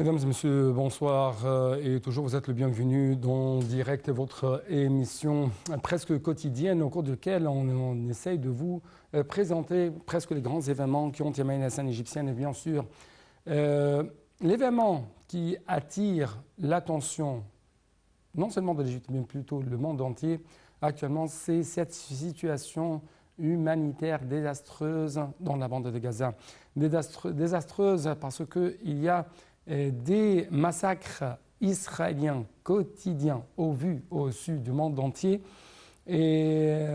Mesdames et messieurs, bonsoir et toujours vous êtes le bienvenu dans Direct, votre émission presque quotidienne au cours de laquelle on essaye de vous présenter presque les grands événements qui ont émaillé la scène égyptienne et bien sûr l'événement qui attire l'attention non seulement de l'Égypte mais plutôt le monde entier actuellement, c'est cette situation humanitaire désastreuse dans la bande de Gaza. Désastreuse parce qu'il y a des massacres israéliens quotidiens au vu au sud du monde entier et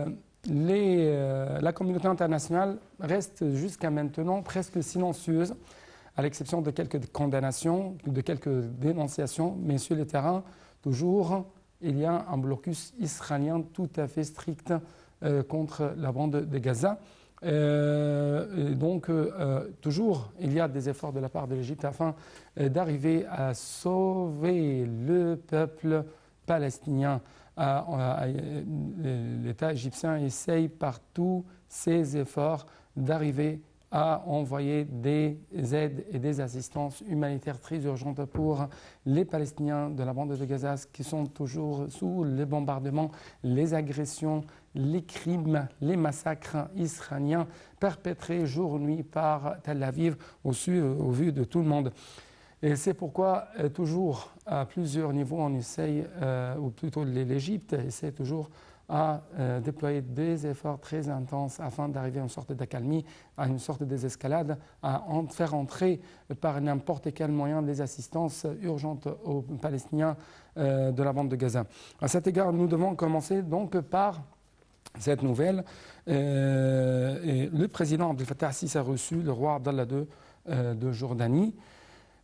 la communauté internationale reste jusqu'à maintenant presque silencieuse à l'exception de quelques condamnations, de quelques dénonciations, mais sur le terrain, toujours, il y a un blocus israélien tout à fait strict contre la bande de Gaza. Toujours, il y a des efforts de la part de l'Égypte afin d'arriver à sauver le peuple palestinien. L'État égyptien essaye par tous ses efforts d'arriver à envoyer des aides et des assistances humanitaires très urgentes pour les Palestiniens de la bande de Gaza qui sont toujours sous les bombardements, les agressions, les crimes, les massacres israéliens perpétrés jour et nuit par Tel Aviv au vu de tout le monde. Et c'est pourquoi toujours à plusieurs niveaux on essaye, ou plutôt l'Égypte essaie toujours à déployer des efforts très intenses afin d'arriver à une sorte d'accalmie, à une sorte de désescalade, à faire entrer par n'importe quel moyen des assistances urgentes aux Palestiniens de la bande de Gaza. À cet égard, nous devons commencer donc par cette nouvelle. Le président Abdel Fattah al-Sisi a reçu le roi Abdallah II de Jordanie.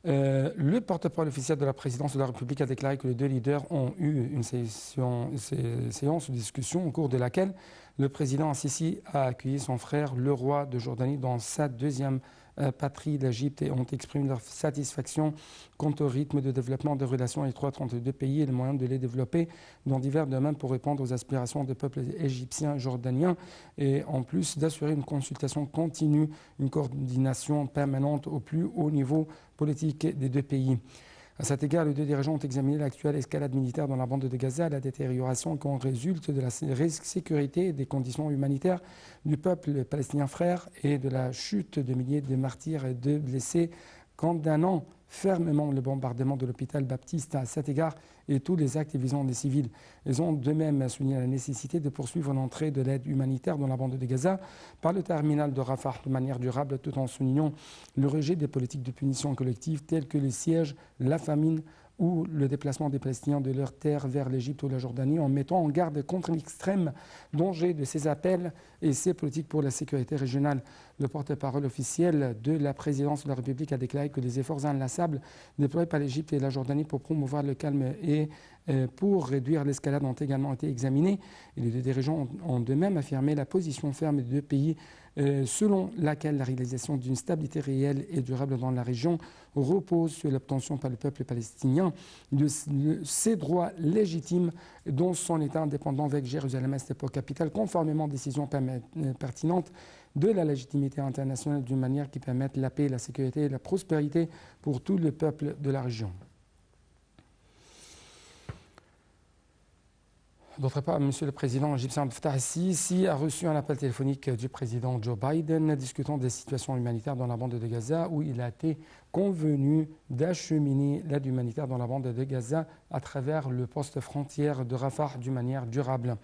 Le porte-parole officiel de la présidence de la République a déclaré que les deux leaders ont eu une séance de discussion au cours de laquelle le président Sisi a accueilli son frère, le roi de Jordanie, dans sa deuxième patrie, l'Égypte, et ont exprimé leur satisfaction quant au rythme de développement des relations étroites entre les deux pays et les moyens de les développer dans divers domaines pour répondre aux aspirations des peuples égyptiens et jordaniens et en plus d'assurer une consultation continue, une coordination permanente au plus haut niveau politique des deux pays. À cet égard, les deux dirigeants ont examiné l'actuelle escalade militaire dans la bande de Gaza, la détérioration qui en résulte de la sécurité et des conditions humanitaires du peuple palestinien frère et de la chute de milliers de martyrs et de blessés, condamnant fermement le bombardement de l'hôpital baptiste à cet égard et tous les actes visant des civils. Ils ont de même souligné la nécessité de poursuivre l'entrée de l'aide humanitaire dans la bande de Gaza par le terminal de Rafah de manière durable tout en soulignant le rejet des politiques de punition collective telles que les sièges, la famine ou le déplacement des Palestiniens de leurs terres vers l'Égypte ou la Jordanie en mettant en garde contre l'extrême danger de ces appels et ces politiques pour la sécurité régionale. Le porte-parole officiel de la présidence de la République a déclaré que les efforts inlassables déployés par l'Égypte et la Jordanie pour promouvoir le calme et pour réduire l'escalade ont également été examinés. Et les deux dirigeants ont de même affirmé la position ferme des deux pays selon laquelle la réalisation d'une stabilité réelle et durable dans la région repose sur l'obtention par le peuple palestinien de ses droits légitimes dont son État indépendant avec Jérusalem à cette époque capitale, conformément aux décisions pertinentes de la légitimité internationale d'une manière qui permette la paix, la sécurité et la prospérité pour tout le peuple de la région. D'autre part, M. le président égyptien Abdel Fattah al-Sisi a reçu un appel téléphonique du président Joe Biden discutant des situations humanitaires dans la bande de Gaza où il a été convenu d'acheminer l'aide humanitaire dans la bande de Gaza à travers le poste frontière de Rafah d'une manière durable.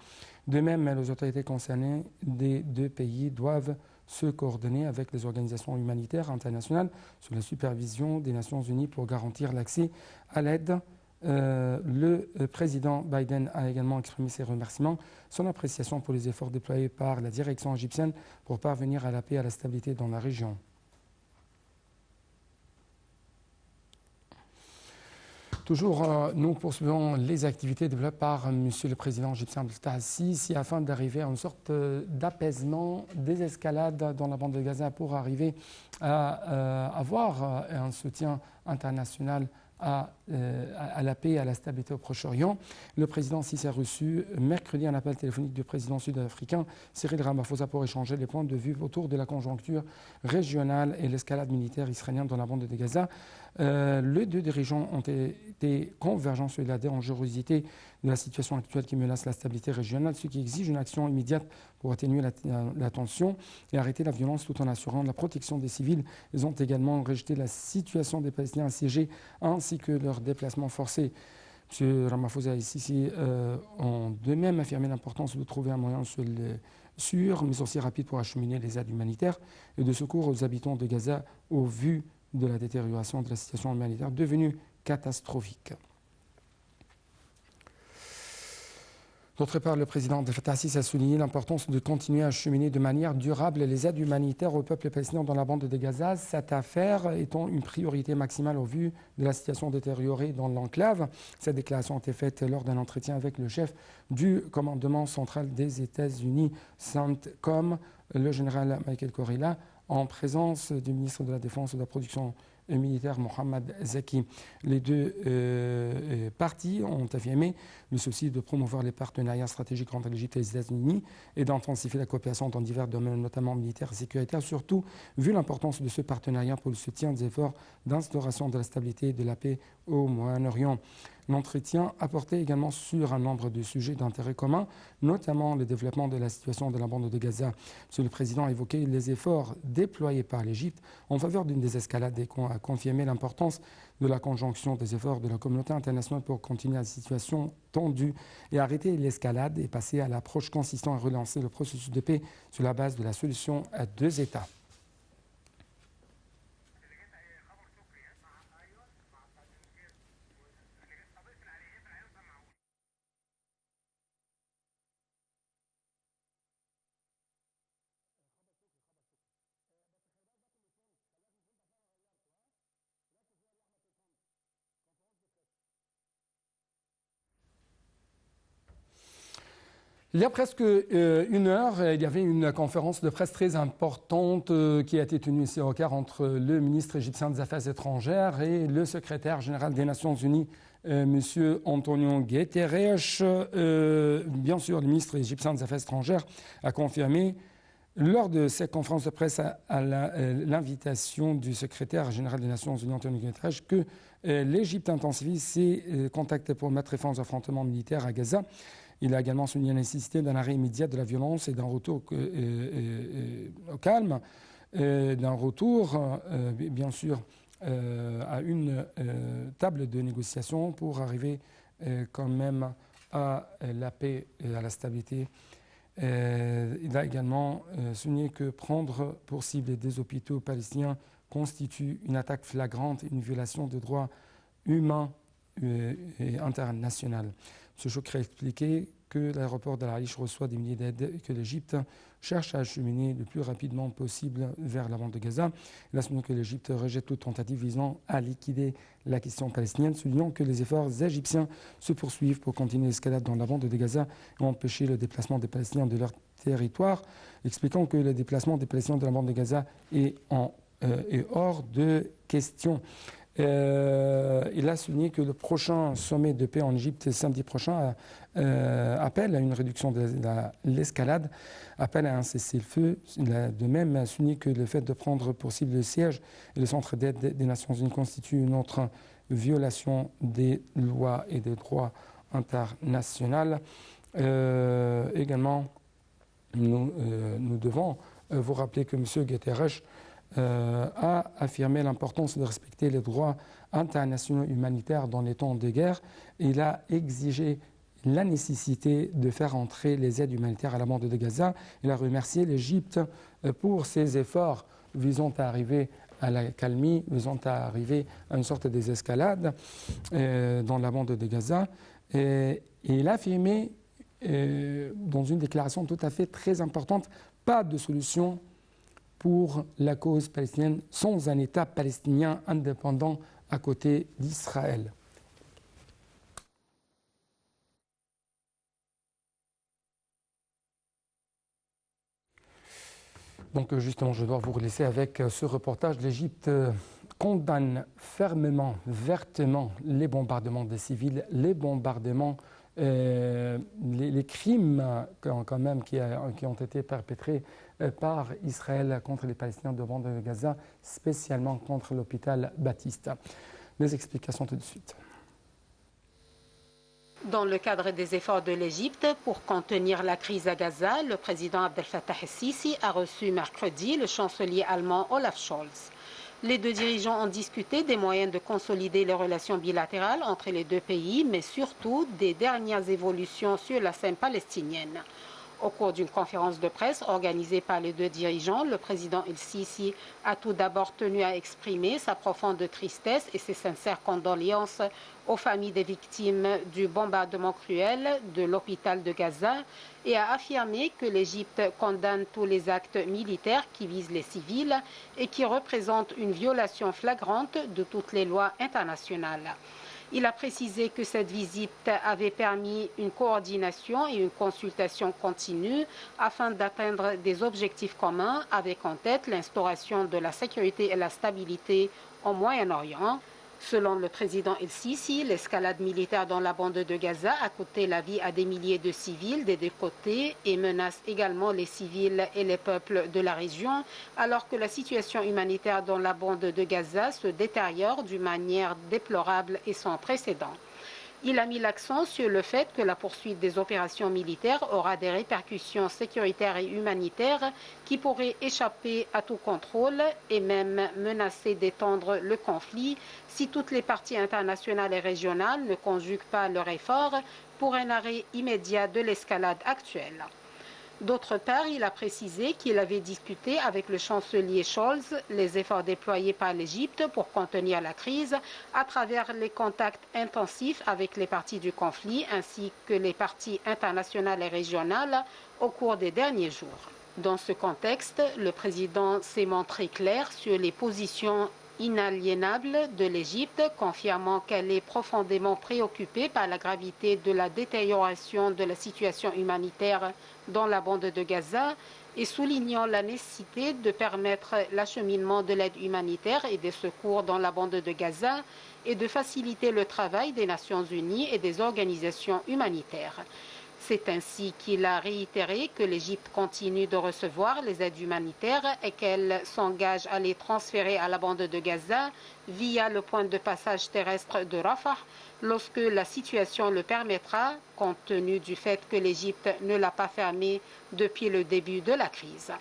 De même, les autorités concernées des deux pays doivent se coordonner avec les organisations humanitaires internationales sous la supervision des Nations Unies pour garantir l'accès à l'aide. Le président Biden a également exprimé ses remerciements, son appréciation pour les efforts déployés par la direction égyptienne pour parvenir à la paix et à la stabilité dans la région. Toujours, nous poursuivons les activités développées par M. le président égyptien Abdel Fattah al-Sisi afin d'arriver à une sorte d'apaisement, désescalade dans la bande de Gaza pour arriver à avoir un soutien international à la paix et à la stabilité au Proche-Orient. Le président Sisi a reçu mercredi un appel téléphonique du président sud-africain Cyril Ramaphosa pour échanger les points de vue autour de la conjoncture régionale et l'escalade militaire israélienne dans la bande de Gaza. Les deux dirigeants ont été convergents sur la dangerosité de la situation actuelle qui menace la stabilité régionale, ce qui exige une action immédiate pour atténuer la tension et arrêter la violence tout en assurant la protection des civils. Ils ont également rejeté la situation des Palestiniens assiégés ainsi que leur déplacement forcé. M. Ramaphosa et Sisi ont de même affirmé l'importance de trouver un moyen sûr, mais aussi rapide pour acheminer les aides humanitaires et de secours aux habitants de Gaza au vu de la détérioration de la situation humanitaire devenue catastrophique. D'autre part, le président Abdel Fattah al-Sisi a souligné l'importance de continuer à acheminer de manière durable les aides humanitaires au peuple palestinien dans la bande de Gaza, cette affaire étant une priorité maximale au vu de la situation détériorée dans l'enclave. Cette déclaration a été faite lors d'un entretien avec le chef du commandement central des États-Unis, CENTCOM, le général Michael Kurilla, en présence du ministre de la Défense et de la Production militaire Mohammad Zaki. Les deux parties ont affirmé le souci de promouvoir les partenariats stratégiques entre l'Égypte et les États-Unis et d'intensifier la coopération dans divers domaines, notamment militaires et sécuritaires, surtout vu l'importance de ce partenariat pour le soutien des efforts d'instauration de la stabilité et de la paix au Moyen-Orient. L'entretien a porté également sur un nombre de sujets d'intérêt commun, notamment le développement de la situation de la bande de Gaza. Monsieur le Président a évoqué les efforts déployés par l'Égypte en faveur d'une désescalade et a confirmé l'importance de la conjonction des efforts de la communauté internationale pour continuer la situation tendue et arrêter l'escalade et passer à l'approche consistant à relancer le processus de paix sur la base de la solution à deux États. Il y a presque une heure, il y avait une conférence de presse très importante qui a été tenue ici au Caire entre le ministre égyptien des Affaires étrangères et le secrétaire général des Nations Unies, M. Antonio Guterres. Bien sûr, le ministre égyptien des Affaires étrangères a confirmé lors de cette conférence de presse à l'invitation du secrétaire général des Nations Unies, Antonio Guterres, que l'Égypte intensifie ses contacts pour mettre fin aux affrontements militaires à Gaza. Il a également souligné la nécessité d'un arrêt immédiat de la violence et d'un retour au calme, d'un retour, bien sûr, à une table de négociation pour arriver quand même à la paix et à la stabilité. Il a également souligné que prendre pour cible des hôpitaux palestiniens constitue une attaque flagrante et une violation des droits humains et internationaux. M. Choukri a expliqué que l'aéroport d'Al Arish reçoit des milliers d'aides et que l'Égypte cherche à acheminer le plus rapidement possible vers la bande de Gaza. Il a souligné que l'Égypte rejette toute tentative visant à liquider la question palestinienne, soulignant que les efforts égyptiens se poursuivent pour continuer l'escalade dans la bande de Gaza et empêcher le déplacement des Palestiniens de leur territoire, expliquant que le déplacement des Palestiniens de la bande de Gaza est hors de question. Il a souligné que le prochain sommet de paix en Égypte samedi prochain appelle à une réduction de l'escalade, appelle à un cessez-le-feu. Il a de même souligné que le fait de prendre pour cible le siège et le centre d'aide des Nations Unies constitue une autre violation des lois et des droits internationaux. Également, nous devons vous rappeler que M. Guterres a affirmé l'importance de respecter les droits internationaux humanitaires dans les temps de guerre. Il a exigé la nécessité de faire entrer les aides humanitaires à la bande de Gaza. Il a remercié l'Égypte pour ses efforts visant à arriver à la calmie, visant à arriver à une sorte de désescalade dans la bande de Gaza. Et il a affirmé dans une déclaration tout à fait très importante, pas de solution pour la cause palestinienne sans un État palestinien indépendant à côté d'Israël. Donc justement, je dois vous laisser avec ce reportage. L'Égypte condamne fermement, vertement les bombardements des civils, les bombardements, les crimes quand même qui ont été perpétrés par Israël contre les Palestiniens de bande de Gaza, spécialement contre l'hôpital Baptiste. Les explications tout de suite. Dans le cadre des efforts de l'Égypte pour contenir la crise à Gaza, le président Abdel Fattah el-Sisi a reçu mercredi le chancelier allemand Olaf Scholz. Les deux dirigeants ont discuté des moyens de consolider les relations bilatérales entre les deux pays, mais surtout des dernières évolutions sur la scène palestinienne. Au cours d'une conférence de presse organisée par les deux dirigeants, le président el-Sisi a tout d'abord tenu à exprimer sa profonde tristesse et ses sincères condoléances aux familles des victimes du bombardement cruel de l'hôpital de Gaza et a affirmé que l'Égypte condamne tous les actes militaires qui visent les civils et qui représentent une violation flagrante de toutes les lois internationales. Il a précisé que cette visite avait permis une coordination et une consultation continue afin d'atteindre des objectifs communs avec en tête l'instauration de la sécurité et la stabilité au Moyen-Orient. Selon le président el-Sisi, l'escalade militaire dans la bande de Gaza a coûté la vie à des milliers de civils des deux côtés et menace également les civils et les peuples de la région, alors que la situation humanitaire dans la bande de Gaza se détériore d'une manière déplorable et sans précédent. Il a mis l'accent sur le fait que la poursuite des opérations militaires aura des répercussions sécuritaires et humanitaires qui pourraient échapper à tout contrôle et même menacer d'étendre le conflit si toutes les parties internationales et régionales ne conjuguent pas leurs efforts pour un arrêt immédiat de l'escalade actuelle. D'autre part, il a précisé qu'il avait discuté avec le chancelier Scholz les efforts déployés par l'Égypte pour contenir la crise à travers les contacts intensifs avec les parties du conflit ainsi que les parties internationales et régionales au cours des derniers jours. Dans ce contexte, le président s'est montré clair sur les positions inaliénable de l'Égypte, confirmant qu'elle est profondément préoccupée par la gravité de la détérioration de la situation humanitaire dans la bande de Gaza et soulignant la nécessité de permettre l'acheminement de l'aide humanitaire et des secours dans la bande de Gaza et de faciliter le travail des Nations Unies et des organisations humanitaires. C'est ainsi qu'il a réitéré que l'Égypte continue de recevoir les aides humanitaires et qu'elle s'engage à les transférer à la bande de Gaza via le point de passage terrestre de Rafah lorsque la situation le permettra, compte tenu du fait que l'Égypte ne l'a pas fermé depuis le début de la crise.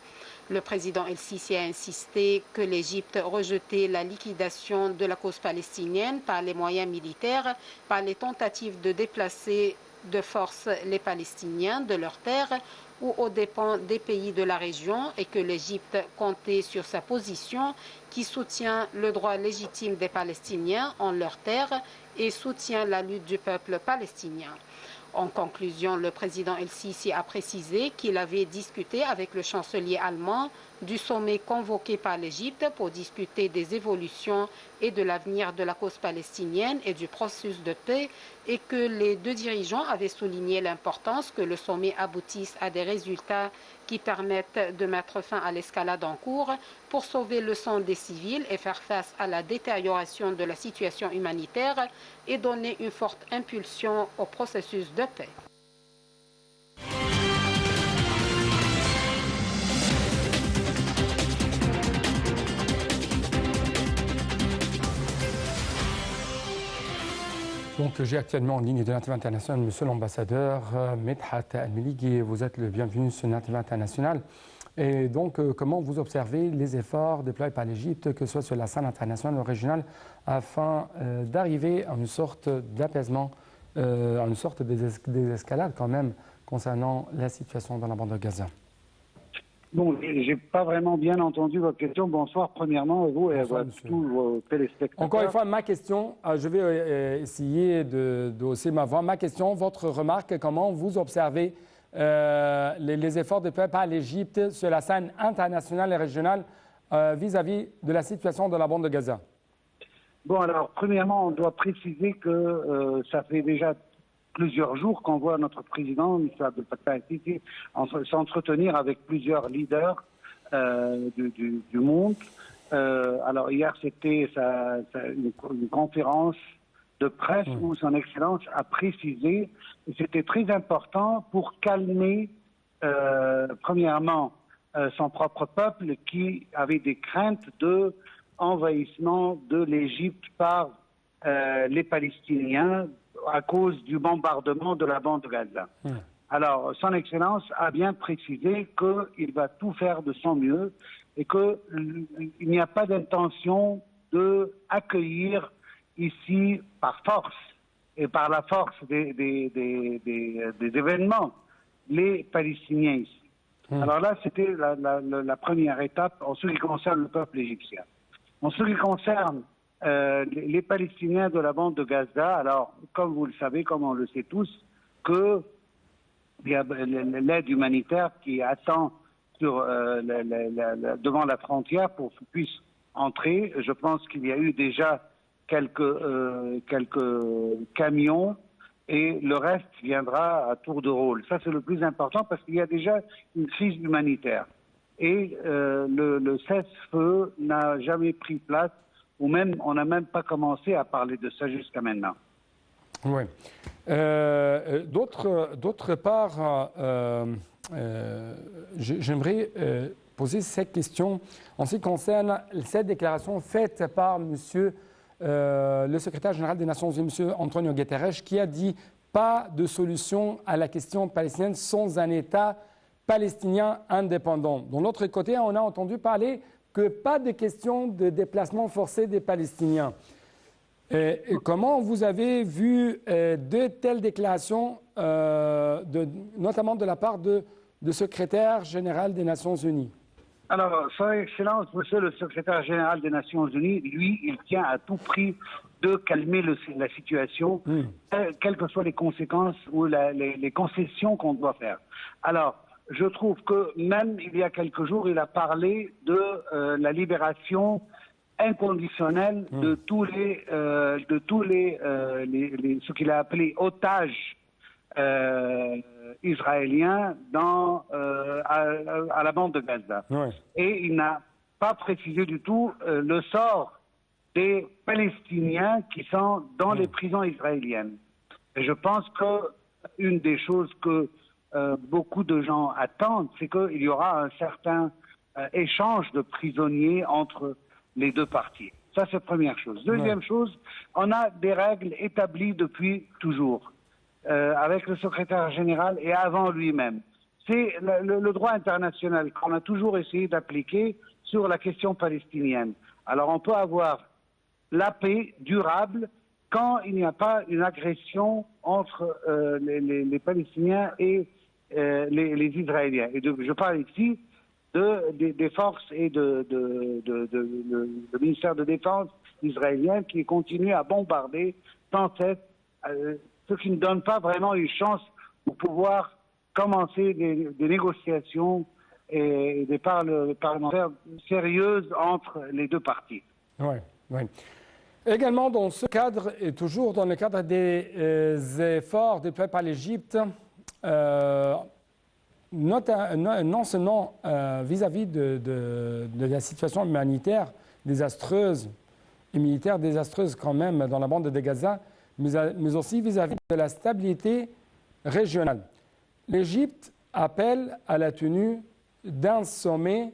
Le président el-Sisi a insisté que l'Égypte rejetait la liquidation de la cause palestinienne par les moyens militaires, par les tentatives de déplacer de force les Palestiniens de leurs terres ou aux dépens des pays de la région et que l'Égypte comptait sur sa position qui soutient le droit légitime des Palestiniens en leurs terres et soutient la lutte du peuple palestinien. En conclusion, le président el-Sisi a précisé qu'il avait discuté avec le chancelier allemand du sommet convoqué par l'Égypte pour discuter des évolutions et de l'avenir de la cause palestinienne et du processus de paix et que les deux dirigeants avaient souligné l'importance que le sommet aboutisse à des résultats qui permettent de mettre fin à l'escalade en cours pour sauver le sang des civils et faire face à la détérioration de la situation humanitaire et donner une forte impulsion au processus de paix. Donc, j'ai actuellement en ligne de Native International Monsieur l'ambassadeur Medhat Al-Meligui. Vous êtes le bienvenu sur Native International. Et donc, comment vous observez les efforts déployés par l'Égypte, que ce soit sur la scène internationale ou régionale, afin d'arriver à une sorte d'apaisement, à une sorte de désescalade quand même, concernant la situation dans la bande de Gaza? Bon, j'ai pas vraiment bien entendu votre question. Bonsoir, premièrement, vous et tous vos téléspectateurs. Encore une fois, ma question, je vais essayer de hausser ma voix. Ma question, votre remarque, comment vous observez les efforts déployés par l'Égypte sur la scène internationale et régionale vis-à-vis de la situation de la bande de Gaza? Bon, alors, premièrement, on doit préciser que ça fait déjà plusieurs jours qu'on voit notre président, M. Abdel Fattah el-Sisi, s'entretenir avec plusieurs leaders du monde. Alors hier, c'était une conférence de presse où son Excellence a précisé que c'était très important pour calmer, premièrement, son propre peuple qui avait des craintes de envahissement de l'Égypte par les Palestiniens à cause du bombardement de la bande de Gaza. Alors, Son Excellence a bien précisé qu'il va tout faire de son mieux et qu'il n'y a pas d'intention d'accueillir ici par force et par la force des événements les Palestiniens ici. Alors là, c'était la première étape en ce qui concerne le peuple égyptien. En ce qui concerne les Palestiniens de la bande de Gaza, alors, comme vous le savez, comme on le sait tous, qu'il y a l'aide humanitaire qui attend devant la frontière pour qu'ils puissent entrer. Je pense qu'il y a eu déjà quelques camions et le reste viendra à tour de rôle. Ça, c'est le plus important parce qu'il y a déjà une crise humanitaire. Et le cessez-feu n'a jamais pris place, ou même on n'a même pas commencé à parler de ça jusqu'à maintenant. Oui. D'autre part, j'aimerais poser cette question en ce qui concerne cette déclaration faite par monsieur le secrétaire général des Nations Unies, M. Antonio Guterres, qui a dit « pas de solution à la question palestinienne sans un État palestinien indépendant ». De l'autre côté, on a entendu parler que pas de question de déplacement forcé des Palestiniens. Comment vous avez vu de telles déclarations, notamment de la part du secrétaire général des Nations Unies? Alors, Son Excellence, Monsieur le secrétaire général des Nations Unies, lui, il tient à tout prix de calmer la situation, quelles que soient les conséquences ou les concessions qu'on doit faire. Alors, je trouve que même il y a quelques jours, il a parlé de la libération inconditionnelle de tous ce qu'il a appelé otages israéliens à la bande de Gaza. Ouais. Et il n'a pas précisé du tout le sort des Palestiniens qui sont dans les prisons israéliennes. Et je pense qu'une des choses que beaucoup de gens attendent, c'est qu'il y aura un certain échange de prisonniers entre les deux parties. Ça, c'est la première chose. Deuxième chose, on a des règles établies depuis toujours. Avec le secrétaire général et avant lui-même. C'est le droit international qu'on a toujours essayé d'appliquer sur la question palestinienne. Alors on peut avoir la paix durable quand il n'y a pas une agression entre les Palestiniens et les Israéliens. Et je parle ici des forces et le ministère de Défense israélien qui continue à bombarder sans cesse ce qui ne donne pas vraiment une chance pour pouvoir commencer des négociations et des parlementaires sérieuses entre les deux parties. Oui, oui. Également dans ce cadre, et toujours dans le cadre des efforts déployés par l'Égypte, non seulement vis-à-vis de la situation humanitaire désastreuse et militaire désastreuse quand même dans la bande de Gaza, mais aussi vis-à-vis de la stabilité régionale. L'Égypte appelle à la tenue d'un sommet,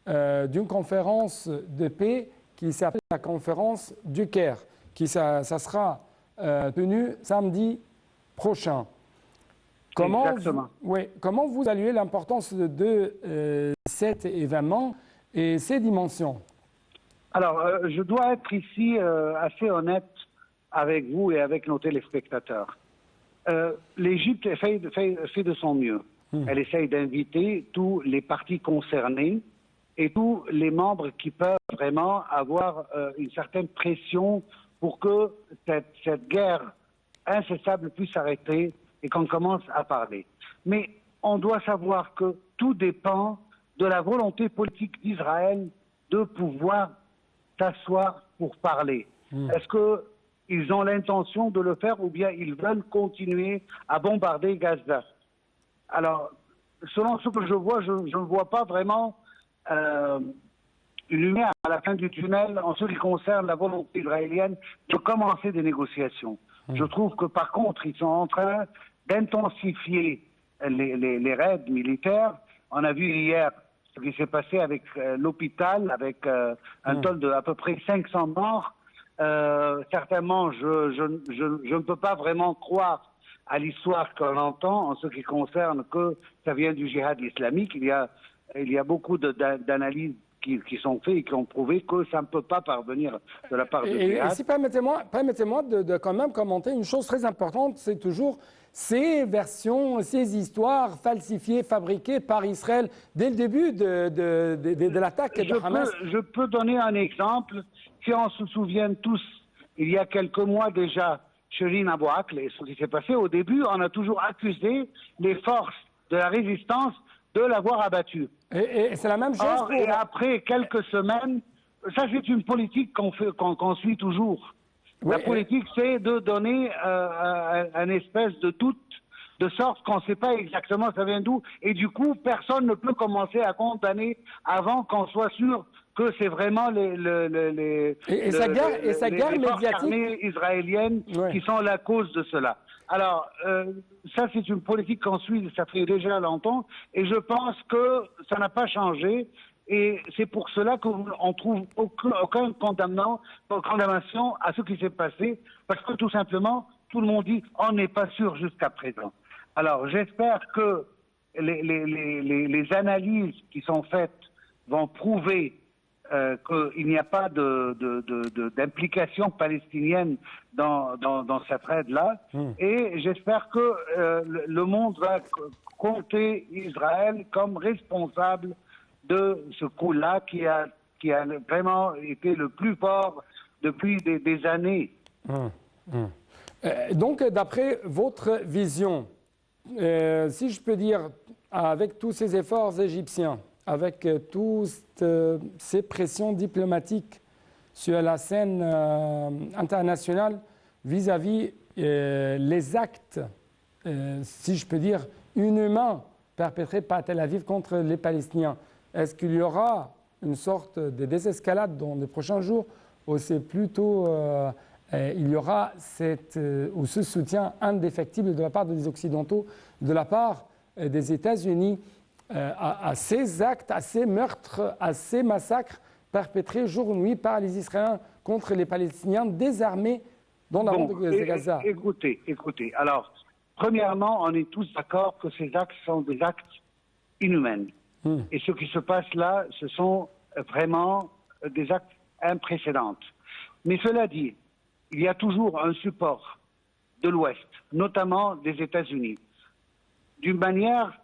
d'une conférence de paix qui s'appelle la conférence du Caire, ça sera tenue samedi prochain. Comment vous évaluez l'importance de cet événement et ses dimensions? Alors, je dois être ici assez honnête avec vous et avec nos téléspectateurs. L'Égypte fait de son mieux. Elle essaye d'inviter tous les partis concernés et tous les membres qui peuvent vraiment avoir une certaine pression pour que cette guerre incessable puisse s'arrêter et qu'on commence à parler. Mais on doit savoir que tout dépend de la volonté politique d'Israël de pouvoir s'asseoir pour parler. Est-ce qu'ils ont l'intention de le faire ou bien ils veulent continuer à bombarder Gaza? Alors, selon ce que je vois, je ne vois pas vraiment une lumière à la fin du tunnel en ce qui concerne la volonté israélienne de commencer des négociations. Je trouve que par contre, ils sont en train d'intensifier les raids militaires. On a vu hier ce qui s'est passé avec l'hôpital, avec un total de à peu près 500 morts. certainement, je ne peux pas vraiment croire à l'histoire qu'on entend en ce qui concerne que ça vient du djihad islamique. Il y a beaucoup d'analyses qui sont faites et qui ont prouvé que ça ne peut pas parvenir de la part du djihad. Et si permettez-moi de quand même commenter une chose très importante, c'est toujours ces versions, ces histoires falsifiées, fabriquées par Israël dès le début de l'attaque de Hamas. Je peux donner un exemple. Si on se souvient tous, il y a quelques mois déjà, Shirin Abu Akleh, et ce qui s'est passé au début, on a toujours accusé les forces de la résistance de l'avoir abattu. Et c'est la même chose Et après quelques semaines, ça c'est une politique qu'on suit toujours. Oui, la politique, c'est de donner un espèce de doute, de sorte qu'on ne sait pas exactement ça vient d'où. Et du coup, personne ne peut commencer à condamner avant qu'on soit sûr que c'est vraiment les guerre forces armées israéliennes qui sont la cause de cela. Alors, ça c'est une politique qu'on suit, ça fait déjà longtemps, et je pense que ça n'a pas changé. Et c'est pour cela qu'on trouve aucune condamnation à ce qui s'est passé, parce que tout simplement, tout le monde dit on n'est pas sûr jusqu'à présent. Alors j'espère que les analyses qui sont faites vont prouver qu'il n'y a pas d'implication palestinienne dans cette aide-là. Et j'espère que le monde va compter Israël comme responsable de ce coup-là qui a vraiment été le plus fort depuis des années. Donc, d'après votre vision, si je peux dire, avec tous ces efforts égyptiens, avec toutes ces pressions diplomatiques sur la scène internationale vis-à-vis les actes, si je peux dire, inhumains perpétrés par Tel Aviv contre les Palestiniens, est-ce qu'il y aura une sorte de désescalade dans les prochains jours ou c'est plutôt il y aura ou ce soutien indéfectible de la part des Occidentaux, de la part des États-Unis à ces actes, à ces meurtres, à ces massacres perpétrés jour et nuit par les Israéliens contre les Palestiniens désarmés dans la bande de Gaza? Écoutez. Alors, premièrement, on est tous d'accord que ces actes sont des actes inhumains. Et ce qui se passe là, ce sont vraiment des actes imprécédents. Mais cela dit, il y a toujours un support de l'Ouest, notamment des États-Unis, d'une manière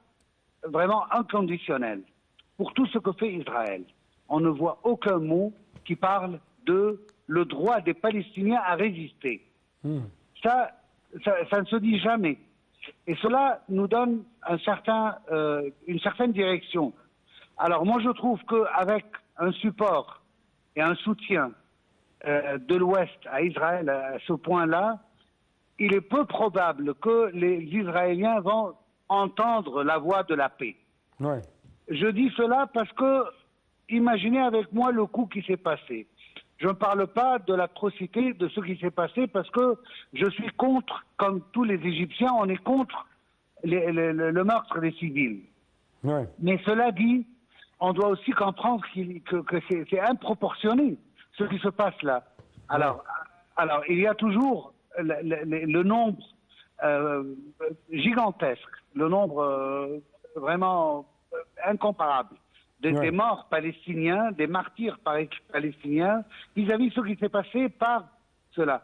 vraiment inconditionnelle, pour tout ce que fait Israël. On ne voit aucun mot qui parle de le droit des Palestiniens à résister. Ça ne se dit jamais. Et cela nous donne une certaine direction. Alors moi je trouve qu'avec un support et un soutien de l'Ouest à Israël à ce point-là, il est peu probable que les Israéliens vont entendre la voix de la paix. Ouais. Je dis cela parce que, imaginez avec moi le coup qui s'est passé. Je ne parle pas de l'atrocité de ce qui s'est passé parce que je suis contre, comme tous les Égyptiens, on est contre le meurtre des civils. Ouais. Mais cela dit, on doit aussi comprendre que c'est improportionné ce qui se passe là. Alors il y a toujours le nombre gigantesque, le nombre vraiment incomparable des morts palestiniens, des martyrs palestiniens vis-à-vis de ce qui s'est passé par cela.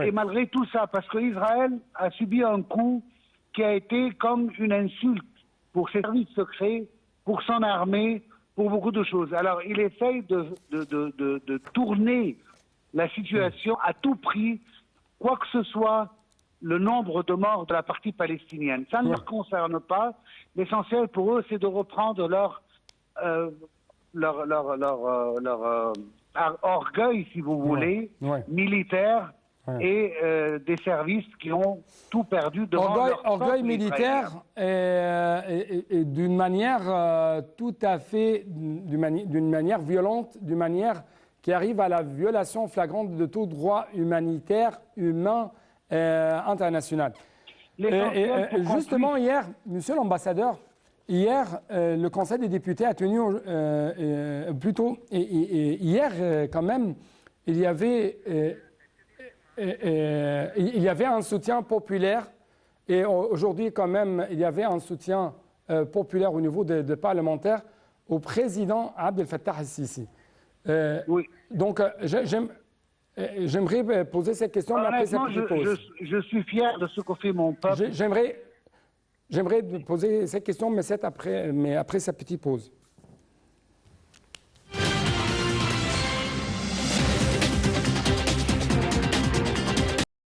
Et malgré tout ça, parce qu'Israël a subi un coup qui a été comme une insulte pour ses services secrets, pour son armée, pour beaucoup de choses. Alors il essaye de tourner la situation à tout prix, quoi que ce soit le nombre de morts de la partie palestinienne. Ça ne leur concerne pas. L'essentiel pour eux, c'est de reprendre leur orgueil, si vous voulez, militaire, et des services qui ont tout perdu devant leur orgueil militaire et d'une manière tout à fait, d'une manière violente, d'une manière qui arrive à la violation flagrante de tout droit humanitaire, humain, international. Justement, hier, monsieur l'ambassadeur, hier, le Conseil des députés a tenu hier quand même il y avait un soutien populaire et aujourd'hui quand même il y avait un soutien populaire au niveau des parlementaires au président Abdel Fattah el-Sisi. Oui. Donc j'aimerais poser cette question, mais après cette petite pause. Je suis fier de ce que fait mon peuple. J'aimerais poser cette question, mais après cette petite pause.